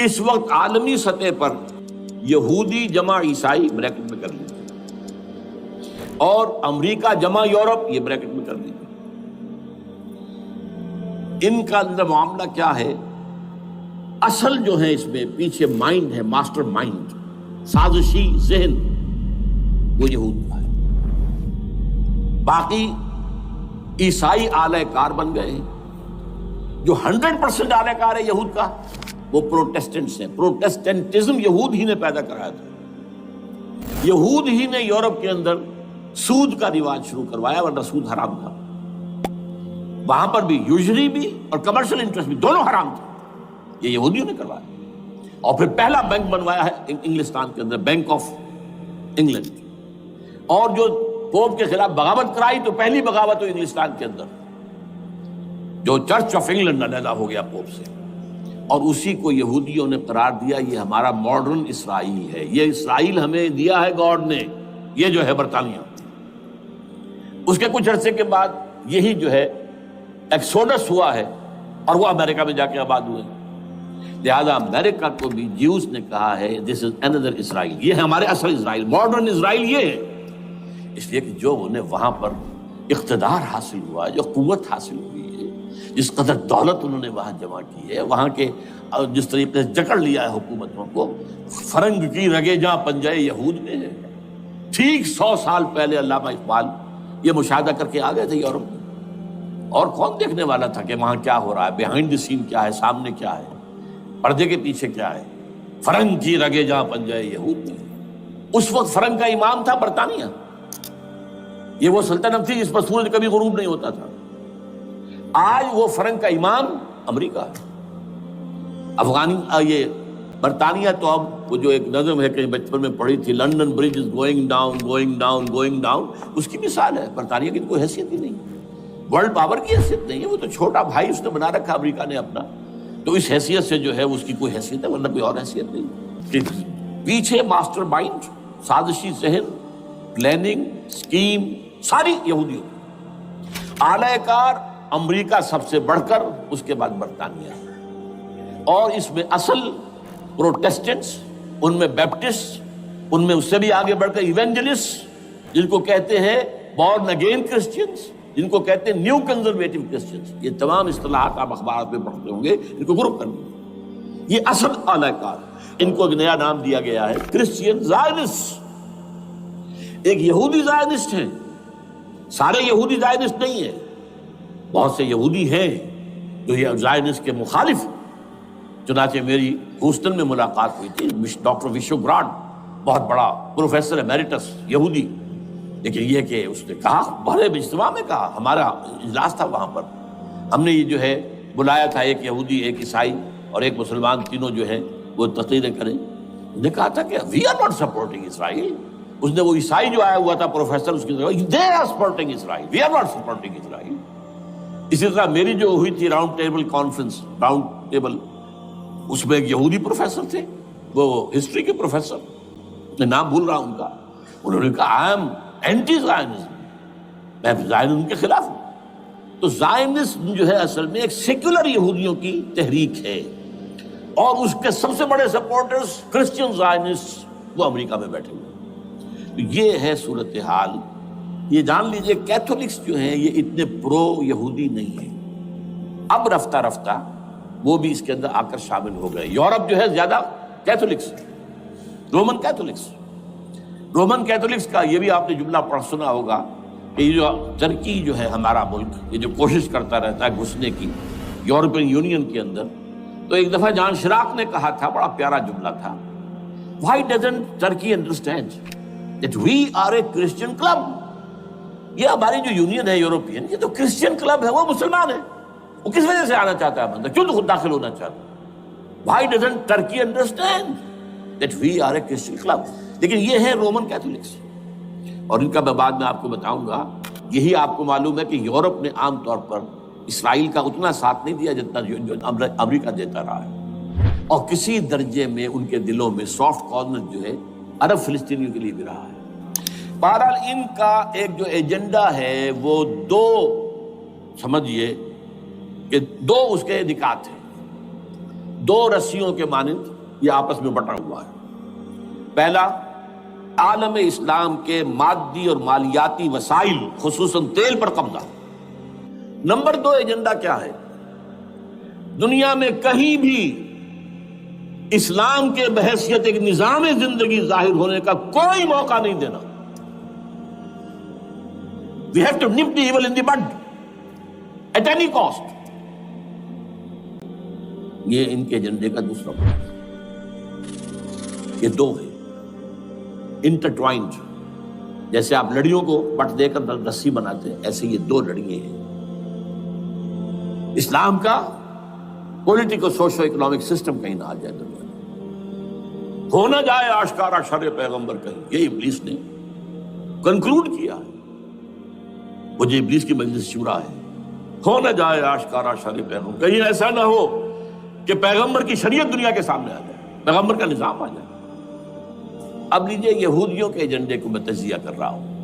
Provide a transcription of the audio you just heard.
اس وقت عالمی سطح پر یہودی جمع عیسائی بریکٹ میں کر لیجیے، اور امریکہ جمع یورپ یہ بریکٹ میں کر لیجیے۔ ان کا اندر معاملہ کیا ہے؟ اصل جو ہے اس میں پیچھے مائنڈ ہے، ماسٹر مائنڈ، سازشی ذہن، وہ یہود کا ہے۔ باقی عیسائی آلہ کار بن گئے ہیں۔ جو 100% آلہ کار ہے یہود کا وہ پروٹیسٹنٹس ہیں۔ پروٹیسٹنٹزم یہود ہی نے پیدا کرایا تھا۔ یہود ہی نے یورپ کے اندر سود کا رواج شروع کروایا، ورنہ سود حرام تھا۔ وہاں پر بھی یوزری بھی اور کمرشل انٹرسٹ بھی دونوں حرام تھے، یہ یہودیوں نے کروایا۔ اور پھر پہلا بینک بنوایا ہے انگلستان کے اندر، بینک آف انگلینڈ۔ اور جو پوپ کے خلاف بغاوت کرائی تو پہلی بغاوت ہوئی انگلستان کے اندر، جو چرچ آف انگلینڈ علیحدہ ہو گیا پوپ سے، اور اسی کو یہودیوں نے قرار دیا یہ ہمارا ماڈرن اسرائیل ہے، یہ اسرائیل ہمیں دیا ہے گاڈ نے، یہ جو ہے برطانیہ۔ اس کے کچھ عرصے کے بعد یہی جو ہے ایکسوڈس ہوا ہے اور وہ امریکہ میں جا کے آباد ہوئے۔ لہذا امریکہ کو بھی جیوز نے کہا ہے دس از اندر اسرائیل، یہ ہے ہمارے اصل اسرائیل، ماڈرن اسرائیل یہ ہے۔ اس لیے کہ جو انہیں وہاں پر اقتدار حاصل ہوا، جو قوت حاصل ہوئی ہے، جس قدر دولت انہوں نے وہاں جمع کی ہے، وہاں کے جس طریقے سے جکڑ لیا ہے حکومتوں کو، فرنگ کی رگے جہاں پنجے یہود میں ہے۔ ٹھیک 100 سال پہلے علامہ اقبال یہ مشاہدہ کر کے آ گئے تھے یورپ میں، اور کون دیکھنے والا تھا کہ وہاں کیا ہو رہا ہے، بیہائنڈ دی سین کیا ہے، سامنے کیا ہے، پردے کے پیچھے کیا ہے۔ فرنگ کی رگے جہاں پنجے یہود میں۔ اس وقت فرنگ کا امام تھا برطانیہ، یہ وہ سلطنت تھی جس پر سورج کبھی غروب نہیں ہوتا تھا۔ آج وہ فرنگ کا امام امریکہ ہے۔ یہ برطانیہ تو اب وہ جو ایک نظم ہے کہ بچپن میں پڑھی تھی، London Bridge is going down going down going down, اس کی مثال ہے۔ برطانیہ کی کوئی حیثیت ہی نہیں، ورلڈ پاور کی حیثیت نہیں ہے، وہ تو چھوٹا بھائی اس نے بنا رکھا امریکہ نے اپنا، تو اس حیثیت سے جو ہے اس کی کوئی حیثیت ہے، ورنہ کوئی اور حیثیت نہیں۔ پیچھے ماسٹر مائنڈ، سازشی ذہن، پلاننگ، اسکیم ساری یہودیوں کی۔ اعلی کار امریکہ سب سے بڑھ کر، اس کے بعد برطانیہ، اور اس میں اصل پروٹیسٹنٹس، ان میں بیپٹسٹ، ان میں اس سے بھی آگے بڑھ کر ایونجلسٹ، جن کو کہتے ہیں بورن اگین کرسچنز، جن کو کہتے ہیں نیو کنزرویٹو کرسچنز، یہ تمام اصطلاحات آپ اخبارات میں پڑھتے ہوں گے، ان کو گروپ کرنا۔ یہ اصل اعلی کار، ان کو ایک نیا نام دیا گیا ہے کرسچین زائنسٹ۔ ایک یہودی زائنسٹ ہیں، سارے یہودی زائنسٹ نہیں ہیں، بہت سے یہودی ہیں جو یہ زائنسٹ کے مخالف۔ چنانچہ میری ہیوسٹن میں ملاقات ہوئی تھی، ڈاکٹر وشو براڈ، بہت بڑا پروفیسر ایمیریٹس یہودی، لیکن یہ کہ اس نے کہا، بڑے اجتماع میں کہا، ہمارا اجلاس تھا وہاں پر، ہم نے یہ جو ہے بلایا تھا ایک یہودی، ایک عیسائی اور ایک مسلمان، تینوں جو ہے وہ تقریریں کریں۔ انہوں نے کہا تھا کہ وی آر ناٹ سپورٹنگ اسرائیل۔ اس نے وہ عیسائی جو آیا ہوا تھا پروفیسر، اس کی طرف they are supporting Israel, we are not supporting Israel. اسی طرح میری جو ہوئی تھی round table conference, round table, اس میں ایک یہودی پروفیسر تھے، وہ ہسٹری کے پروفیسر، میں نام بھول رہا ہوں ان کا، انہوں نے کہا آئی ایم اینٹی زائنزم، میں زائنزم کے خلاف ہوں۔ تو زائنزم جو ہے اصل میں ایک سیکولر یہودیوں کی تحریک ہے، اور اس کے سب سے بڑے سپورٹرز کرسچین زائنسٹ وہ امریکہ میں بیٹھے ہوئے۔ تو یہ ہے صورتحال۔ یہ جان لیجئے کیتھولکس جو ہیں یہ اتنے پرو یہودی نہیں ہیں، اب رفتہ رفتہ وہ بھی اس کے اندر آ کر شامل ہو گئے۔ یورپ جو ہے زیادہ Catholics, Roman Catholics. Roman Catholics کا یہ بھی آپ نے جملہ پڑھ سنا ہوگا کہ یہ جو ترکی جو ہے ہمارا ملک، یہ جو کوشش کرتا رہتا ہے گھسنے کی یورپین یونین کے اندر، تو ایک دفعہ جان شراق نے کہا تھا، بڑا پیارا جملہ تھا، why doesn't Turkey understand that we are a Christian club؟ یہ ہماری جو یونین ہے یورپین، یہ تو کرسچین کلب ہے، وہ مسلمان ہے، وہ کس وجہ سے آنا چاہتا ہے بندہ، کیوں تو خود داخل ہونا چاہتا ہے؟ why doesn't Turkey understand that we are a Christian club؟ لیکن یہ ہے رومن کیتھولکس، اور ان کا میں بعد میں آپ کو بتاؤں گا۔ یہی آپ کو معلوم ہے کہ یورپ نے عام طور پر اسرائیل کا اتنا ساتھ نہیں دیا جتنا جو امریکہ دیتا رہا ہے، اور کسی درجے میں ان کے دلوں میں سافٹ کارنر جو ہے عرب فلسطینیوں کے لیے بھی رہا ہے۔ بہرحال ان کا ایک جو ایجنڈا ہے وہ سمجھیے کہ دو اس کے نکات ہیں۔ دو رسیوں کے مانند یہ آپس میں بٹا ہوا ہے۔ پہلا، عالم اسلام کے مادی اور مالیاتی وسائل خصوصاً تیل پر قبضہ۔ نمبر دو ایجنڈا کیا ہے؟ دنیا میں کہیں بھی اسلام کے بحیثیت ایک نظام زندگی ظاہر ہونے کا کوئی موقع نہیں دینا۔ We have to nip the evil in the bud at any cost۔ یہ ان کے ایجنڈے کا دوسرا پہلو ہے۔ یہ دو ہے انٹرٹوائنڈ، جیسے آپ لڑیوں کو بٹ دے کر رسی بناتے ہیں، ایسے یہ دو لڑیے ہیں۔ اسلام کا پولیٹیکل سوشو اکنامک سسٹم کہیں نہ آ جائے دنیا میں، ہو نہ جائے آشکارا شر پیغمبر کہیں، یہ ابلیس نے کنکلوڈ کیا ہے۔ وہ جو ابلیس کی مجلس شورا ہے، ہو نہ جائے آشکارا شر پیغمبر، کہیں ایسا نہ ہو کہ پیغمبر کی شریعت دنیا کے سامنے آ جائے، پیغمبر کا نظام آ جائے۔ اب لیجئے یہودیوں کے ایجنڈے کو میں تجزیہ کر رہا ہوں۔